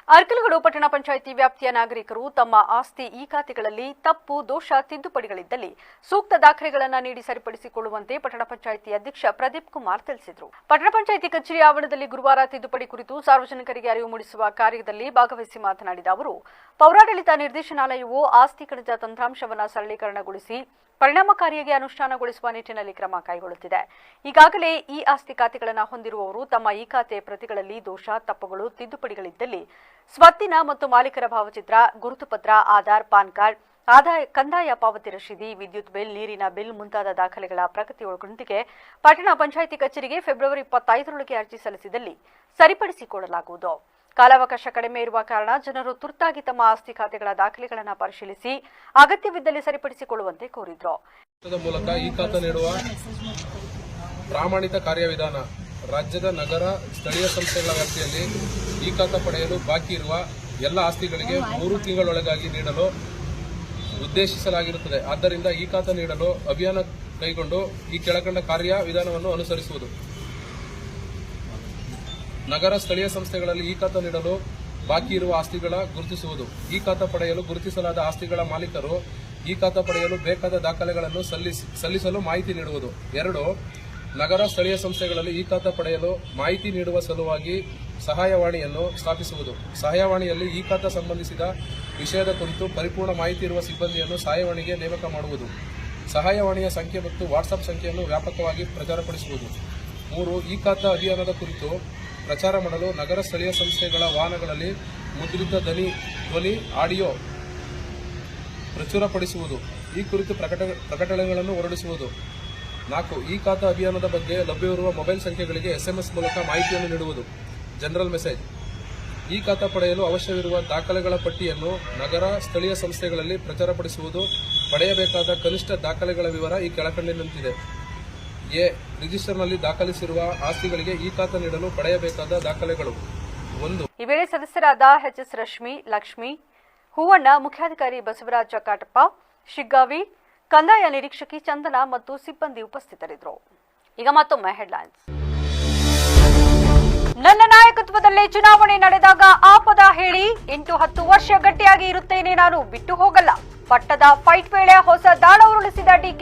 ಅರ್ಕಲಗೂಡು ಪಟ್ಟಣ ಪಂಚಾಯಿತಿ ವ್ಯಾಪ್ತಿಯ ನಾಗರಿಕರು ತಮ್ಮ ಆಸ್ತಿ ಈ ಖಾತೆಗಳಲ್ಲಿ ತಪ್ಪು ದೋಷ ತಿದ್ದುಪಡಿಗಳಿದ್ದಲ್ಲಿ ಸೂಕ್ತ ದಾಖಲೆಗಳನ್ನು ನೀಡಿ ಸರಿಪಡಿಸಿಕೊಳ್ಳುವಂತೆ ಪಟ್ಟಣ ಪಂಚಾಯಿತಿ ಅಧ್ಯಕ್ಷ ಪ್ರದೀಪ್ ಕುಮಾರ್ ತಿಳಿಸಿದರು. ಪಟ್ಟಣ ಪಂಚಾಯಿತಿ ಕಚೇರಿ ಆವರಣದಲ್ಲಿ ಗುರುವಾರ ತಿದ್ದುಪಡಿ ಕುರಿತು ಸಾರ್ವಜನಿಕರಿಗೆ ಅರಿವು ಮೂಡಿಸುವ ಕಾರ್ಯದಲ್ಲಿ ಭಾಗವಹಿಸಿ ಮಾತನಾಡಿದ ಅವರು, ಪೌರಾಡಳಿತ ನಿರ್ದೇಶನಾಲಯವು ಆಸ್ತಿ ಕಡಿತ ತಂತ್ರಾಂಶವನ್ನು ಸರಳೀಕರಣಗೊಳಿಸಿ ಪರಿಣಾಮಕಾರಿಯಾಗಿ ಅನುಷ್ಠಾನಗೊಳಿಸುವ ನಿಟ್ಟಿನಲ್ಲಿ ಕ್ರಮ ಕೈಗೊಳ್ಳುತ್ತಿದೆ. ಈಗಾಗಲೇ ಈ ಆಸ್ತಿ ಖಾತೆಗಳನ್ನು ಹೊಂದಿರುವವರು ತಮ್ಮ ಈ ಖಾತೆ ಪ್ರತಿಗಳಲ್ಲಿ ದೋಷ, ತಪ್ಪುಗಳು, ತಿದ್ದುಪಡಿಗಳಿದ್ದಲ್ಲಿ ಸ್ವತ್ತಿನ ಮತ್ತು ಮಾಲೀಕರ ಭಾವಚಿತ್ರ, ಗುರುತು ಪತ್ರ, ಆಧಾರ್, ಪಾನ್ ಕಾರ್ಡ್, ಕಂದಾಯ ಪಾವತಿ ರಶೀದಿ, ವಿದ್ಯುತ್ ಬಿಲ್, ನೀರಿನ ಬಿಲ್ ಮುಂತಾದ ದಾಖಲೆಗಳ ಪ್ರಗತಿಯೊಂದಿಗೆ ಪಟ್ಟಣ ಪಂಚಾಯಿತಿ ಕಚೇರಿಗೆ ಫೆಬ್ರವರಿ 25ರೊಳಗೆ ಅರ್ಜಿ ಸಲ್ಲಿಸಿದಲ್ಲಿ ಸರಿಪಡಿಸಿಕೊಳ್ಳಲಾಗುವುದು. ಕಾಲಾವಕಾಶ ಕಡಿಮೆ ಇರುವ ಕಾರಣ ಜನರು ತುರ್ತಾಗಿ ತಮ್ಮ ಆಸ್ತಿ ಖಾತೆಗಳ ದಾಖಲೆಗಳನ್ನು ಪರಿಶೀಲಿಸಿ ಅಗತ್ಯವಿದ್ದಲ್ಲಿ ಸರಿಪಡಿಸಿಕೊಳ್ಳುವಂತೆ ಕೋರಿದರು. ಮೂಲಕ ಈ ಖಾತೆ ನೀಡುವ ಪ್ರಾಮಾಣಿತ ಕಾರ್ಯವಿಧಾನ ರಾಜ್ಯದ ನಗರ ಸ್ಥಳೀಯ ಸಂಸ್ಥೆಗಳ ವ್ಯಾಪ್ತಿಯಲ್ಲಿ ಈ ಖಾತೆ ಪಡೆಯಲು ಬಾಕಿ ಇರುವ ಎಲ್ಲ ಆಸ್ತಿಗಳಿಗೆ 3 ತಿಂಗಳೊಳಗಾಗಿ ನೀಡಲು ಉದ್ದೇಶಿಸಲಾಗಿರುತ್ತದೆ. ಆದ್ದರಿಂದ ಈ ಖಾತೆ ನೀಡಲು ಅಭಿಯಾನ ಕೈಗೊಂಡು ಈ ಕೆಳಕಂಡ ಕಾರ್ಯವಿಧಾನವನ್ನು ಅನುಸರಿಸುವುದು. ನಗರ ಸ್ಥಳೀಯ ಸಂಸ್ಥೆಗಳಲ್ಲಿ ಈ ಖಾತೆ ನೀಡಲು ಬಾಕಿ ಇರುವ ಆಸ್ತಿಗಳ ಗುರುತಿಸುವುದು. ಈ ಖಾತೆ ಪಡೆಯಲು ಗುರುತಿಸಲಾದ ಆಸ್ತಿಗಳ ಮಾಲೀಕರು ಈ ಖಾತೆ ಪಡೆಯಲು ಬೇಕಾದ ದಾಖಲೆಗಳನ್ನು ಸಲ್ಲಿಸಲು ಮಾಹಿತಿ ನೀಡುವುದು. 2. ನಗರ ಸ್ಥಳೀಯ ಸಂಸ್ಥೆಗಳಲ್ಲಿ ಈ ಖಾತೆ ಪಡೆಯಲು ಮಾಹಿತಿ ನೀಡುವ ಸಲುವಾಗಿ ಸಹಾಯವಾಣಿಯನ್ನು ಸ್ಥಾಪಿಸುವುದು. ಸಹಾಯವಾಣಿಯಲ್ಲಿ ಈ ಖಾತೆ ಸಂಬಂಧಿಸಿದ ವಿಷಯದ ಕುರಿತು ಪರಿಪೂರ್ಣ ಮಾಹಿತಿ ಇರುವ ಸಿಬ್ಬಂದಿಯನ್ನು ಸಹಾಯವಾಣಿಗೆ ನೇಮಕ ಮಾಡುವುದು. ಸಹಾಯವಾಣಿಯ ಸಂಖ್ಯೆ ಮತ್ತು ವಾಟ್ಸ್ಆಪ್ ಸಂಖ್ಯೆಯನ್ನು ವ್ಯಾಪಕವಾಗಿ ಪ್ರಚಾರಪಡಿಸುವುದು. 3. ಈ ಖಾತೆ ಅಭಿಯಾನದ ಕುರಿತು ಪ್ರಚಾರ ಮಾಡಲು ನಗರ ಸ್ಥಳೀಯ ಸಂಸ್ಥೆಗಳ ವಾಹನಗಳಲ್ಲಿ ಮುದ್ರಿತ ಧ್ವನಿ ಆಡಿಯೋ ಪ್ರಚುರಪಡಿಸುವುದು. ಈ ಕುರಿತು ಪ್ರಕಟಣೆಗಳನ್ನು ಹೊರಡಿಸುವುದು. 4. ಈ ಖಾತೆ ಅಭಿಯಾನದ ಬಗ್ಗೆ ಲಭ್ಯವಿರುವ ಮೊಬೈಲ್ ಸಂಖ್ಯೆಗಳಿಗೆ SMS ಮೂಲಕ ಮಾಹಿತಿಯನ್ನು ನೀಡುವುದು. General message. ಈ ಖಾತೆ ಪಡೆಯಲು ಅವಶ್ಯವಿರುವ ದಾಖಲೆಗಳ ಪಟ್ಟಿಯನ್ನು ನಗರ ಸ್ಥಳೀಯ ಸಂಸ್ಥೆಗಳಲ್ಲಿ ಪ್ರಚಾರಪಡಿಸುವುದು. ಪಡೆಯಬೇಕಾದ ಕನಿಷ್ಠ ದಾಖಲೆಗಳ ವಿವರ ಈ ಕೆಳಕಂಡಿನಂತಿದೆ. ಎ. ರಿಜಿಸ್ಟರ್ನಲ್ಲಿ ದಾಖಲಿಸಿರುವ ಆಸ್ತಿಗಳಿಗೆ ಈ ಖಾತೆ ನೀಡಲು ಪಡೆಯಬೇಕಾದ ದಾಖಲೆಗಳು. 1. ಈ ವೇಳೆ ಸದಸ್ಯರಾದ ಎಚ್.ಎಸ್. ರಶ್ಮಿ, ಲಕ್ಷ್ಮಿ, ಹೂವಣ್ಣ, ಮುಖ್ಯಾಧಿಕಾರಿ ಬಸವರಾಜ ಕಾಟಪ್ಪ, ಶಿಗ್ಗಾವಿ, ಕಂದಾಯ ನಿರೀಕ್ಷಕಿ ಚಂದನ ಮತ್ತು ಸಿಬ್ಬಂದಿ ಉಪಸ್ಥಿತರಿದ್ದರು. ಈಗ ಮತ್ತೊಮ್ಮೆ ಹೆಡ್ಲೈನ್ಸ್. ನನ್ನ ನಾಯಕತ್ವದಲ್ಲೇ ಚುನಾವಣೆ ನಡೆದಾಗ ಆ ಪದ ಹೇಳಿ 8-10 ವರ್ಷ ಗಟ್ಟಿಯಾಗಿ ಇರುತ್ತೇನೆ, ನಾನು ಬಿಟ್ಟು ಹೋಗಲ್ಲ. ಪಟ್ಟದ ಫೈಟ್ ವೇಳೆ ಹೊಸ ದಾಳ ಉರುಳಿಸಿದ ಡಿಕೆ.